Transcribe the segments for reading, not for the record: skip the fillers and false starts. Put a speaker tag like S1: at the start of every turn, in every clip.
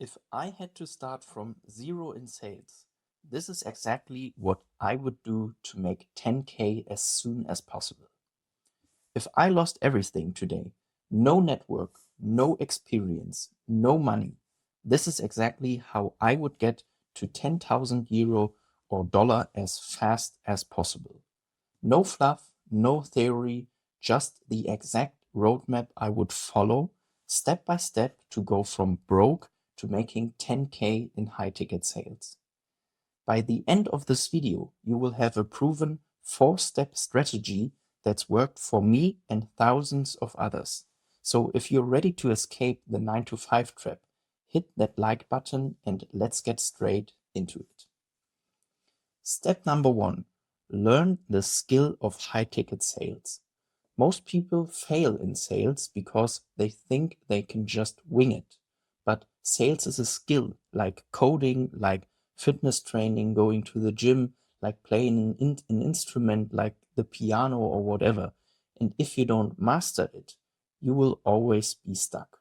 S1: If I had to start from zero in sales, this is exactly what I would do to make 10K as soon as possible. If I lost everything today, no network, no experience, no money, this is exactly how I would get to 10,000 euro or dollar as fast as possible. No fluff, no theory, just the exact roadmap I would follow step by step to go from broke to making 10K in high ticket sales. By the end of this video, you will have a proven 4-step strategy that's worked for me and thousands of others. So if you're ready to escape the 9 to 5 trap, hit that like button and let's get straight into it. Step number 1, learn the skill of high ticket sales. Most people fail in sales because they think they can just wing it. But sales is a skill, like coding, like fitness training, going to the gym, like playing an instrument like the piano or whatever. And if you don't master it, you will always be stuck.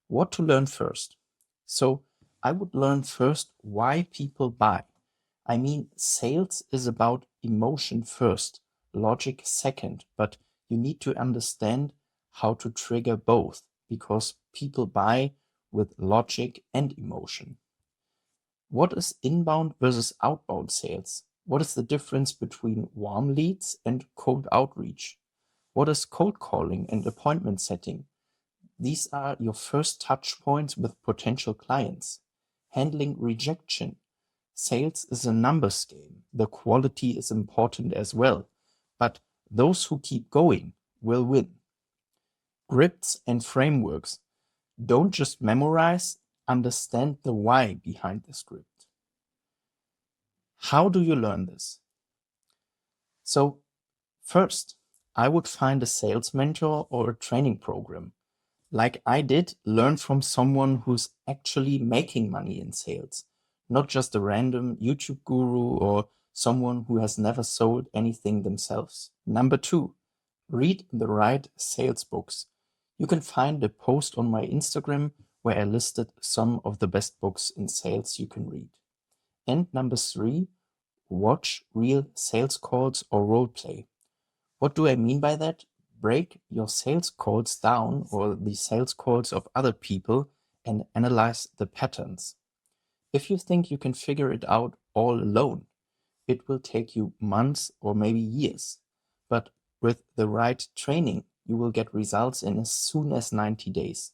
S1: What to learn first? So I would learn first why people buy. I mean, sales is about emotion first, logic second, but you need to understand how to trigger both because people buy with logic and emotion. What is inbound versus outbound sales? What is the difference between warm leads and cold outreach? What is cold calling and appointment setting? These are your first touch points with potential clients. Handling rejection. Sales is a numbers game. The quality is important as well. But those who keep going will win. Scripts and frameworks. Don't just memorize, understand the why behind the script. How do you learn this? So, first, I would find a sales mentor or a training program. Like I did, learn from someone who's actually making money in sales, not just a random YouTube guru or someone who has never sold anything themselves. Number 2, read the right sales books. You can find a post on my Instagram where I listed some of the best books in sales you can read. And number 3, watch real sales calls or role play. What do I mean by that? Break your sales calls down or the sales calls of other people and analyze the patterns. If you think you can figure it out all alone, it will take you months or maybe years. But with the right training, you will get results in as soon as 90 days.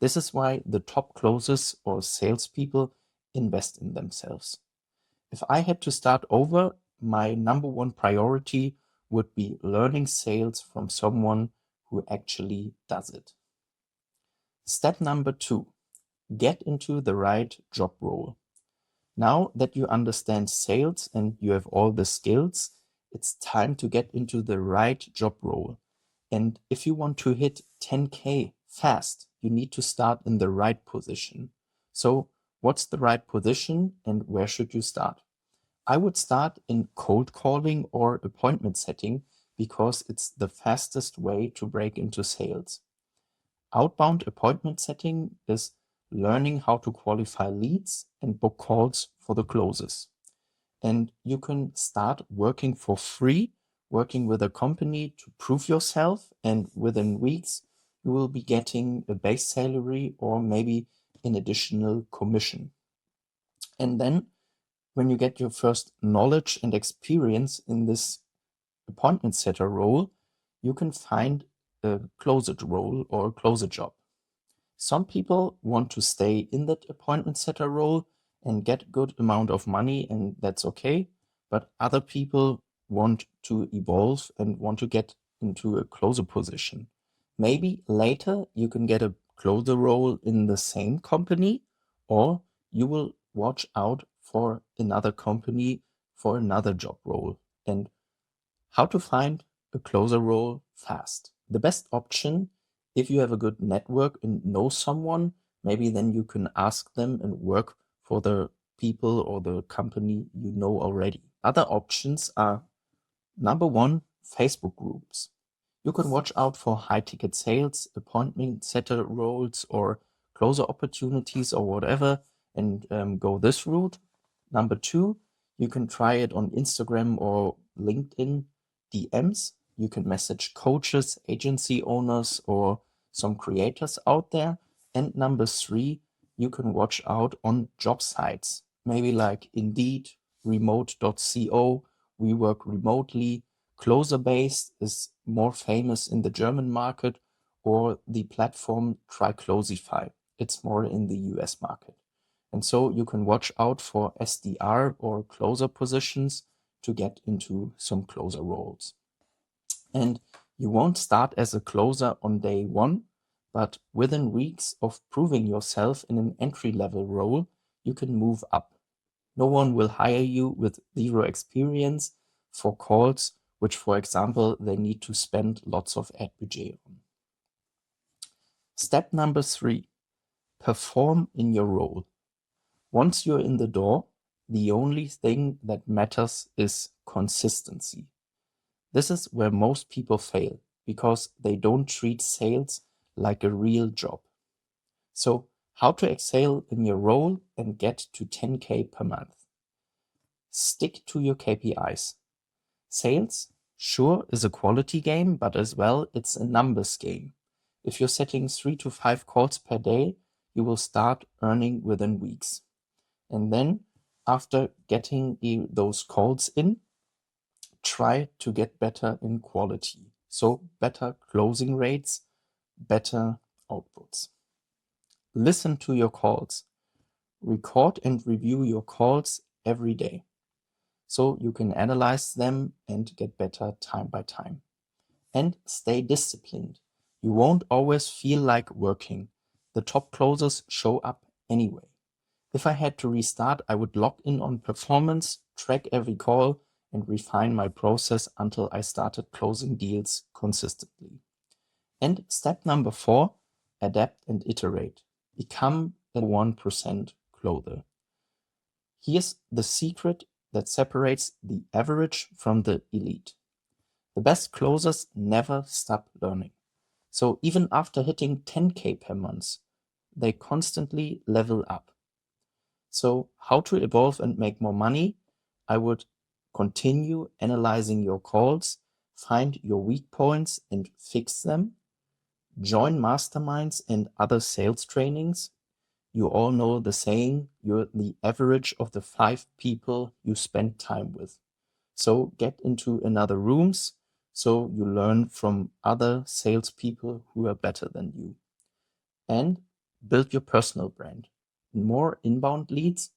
S1: This is why the top closers or salespeople invest in themselves. If I had to start over, my number one priority would be learning sales from someone who actually does it. Step number 2, get into the right job role. Now that you understand sales and you have all the skills, it's time to get into the right job role. And if you want to hit 10K fast, you need to start in the right position. So, what's the right position and where should you start? I would start in cold calling or appointment setting because it's the fastest way to break into sales. Outbound appointment setting is learning how to qualify leads and book calls for the closes. And you can start working for free, working with a company to prove yourself, and within weeks, you will be getting a base salary or maybe an additional commission. And then when you get your first knowledge and experience in this appointment setter role, you can find a closer role or a closer job. Some people want to stay in that appointment setter role and get a good amount of money, and that's okay. But other people want to evolve and want to get into a closer position. Maybe later you can get a closer role in the same company, or you will watch out for another company for another job role. And how to find a closer role fast. The best option, if you have a good network and know someone, maybe then you can ask them and work for the people or the company you know already. Other options are number 1, Facebook groups. You can watch out for high ticket sales, appointment setter roles, or closer opportunities or whatever and go this route. Number 2, you can try it on Instagram or LinkedIn DMs. You can message coaches, agency owners, or some creators out there. And number 3, you can watch out on job sites, maybe like Indeed, remote.co, we work remotely. Closerbase is more famous in the German market, or the platform Triclosify. It's more in the US market. And so you can watch out for SDR or closer positions to get into some closer roles. And you won't start as a closer on day 1, but within weeks of proving yourself in an entry-level role, you can move up. No one will hire you with 0 experience for calls, which, for example, they need to spend lots of ad budget on. Step number 3, perform in your role. Once you're in the door, the only thing that matters is consistency. This is where most people fail, because they don't treat sales like a real job. So, how to excel in your role and get to 10K per month? Stick to your KPIs. Sales, sure, is a quality game, but as well, it's a numbers game. If you're setting 3 to 5 calls per day, you will start earning within weeks. And then, after getting those calls in, try to get better in quality. So better closing rates, better outputs. Listen to your calls. Record and review your calls every day, so you can analyze them and get better time by time. And stay disciplined. You won't always feel like working. The top closers show up anyway. If I had to restart, I would lock in on performance, track every call, and refine my process until I started closing deals consistently. And step number 4, adapt and iterate. Become a 1% closer. Here's the secret that separates the average from the elite. The best closers never stop learning. So even after hitting 10K per month, they constantly level up. So how to evolve and make more money? I would continue analyzing your calls, find your weak points and fix them. Join masterminds and other sales trainings. You all know the saying, you're the average of the 5 people you spend time with. So get into another rooms so you learn from other salespeople who are better than you. And build your personal brand. More inbound leads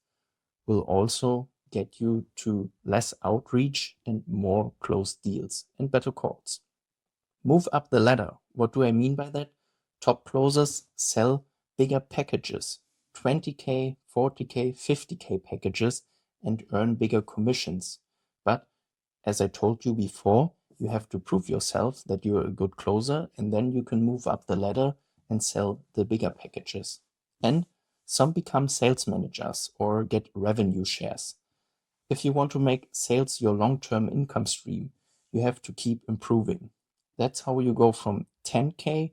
S1: will also get you to less outreach and more closed deals and better calls. Move up the ladder. What do I mean by that? Top closers sell bigger packages, 20K, 40K, 50K packages, and earn bigger commissions. But as I told you before, you have to prove yourself that you're a good closer, and then you can move up the ladder and sell the bigger packages. And some become sales managers or get revenue shares. If you want to make sales your long-term income stream, you have to keep improving. That's how you go from 10K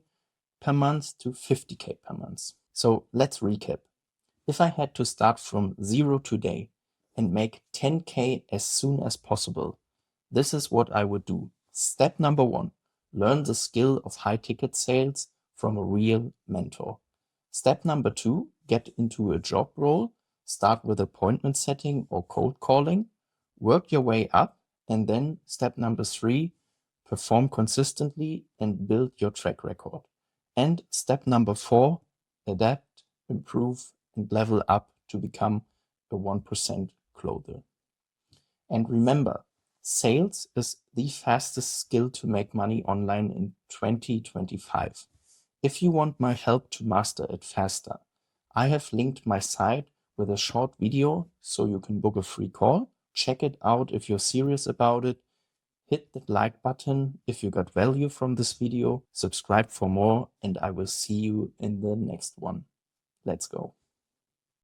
S1: per month to 50K per month. So let's recap. If I had to start from 0 today and make 10K as soon as possible, this is what I would do. Step number 1, learn the skill of high-ticket sales from a real mentor. Step number 2, get into a job role, start with appointment setting or cold calling, work your way up, and then step number 3, perform consistently and build your track record. And step number 4, adapt, improve, and level up to become a 1% closer. And remember, sales is the fastest skill to make money online in 2025. If you want my help to master it faster, I have linked my site with a short video so you can book a free call. Check it out if you're serious about it. Hit the like button if you got value from this video. Subscribe for more, and I will see you in the next one. Let's go.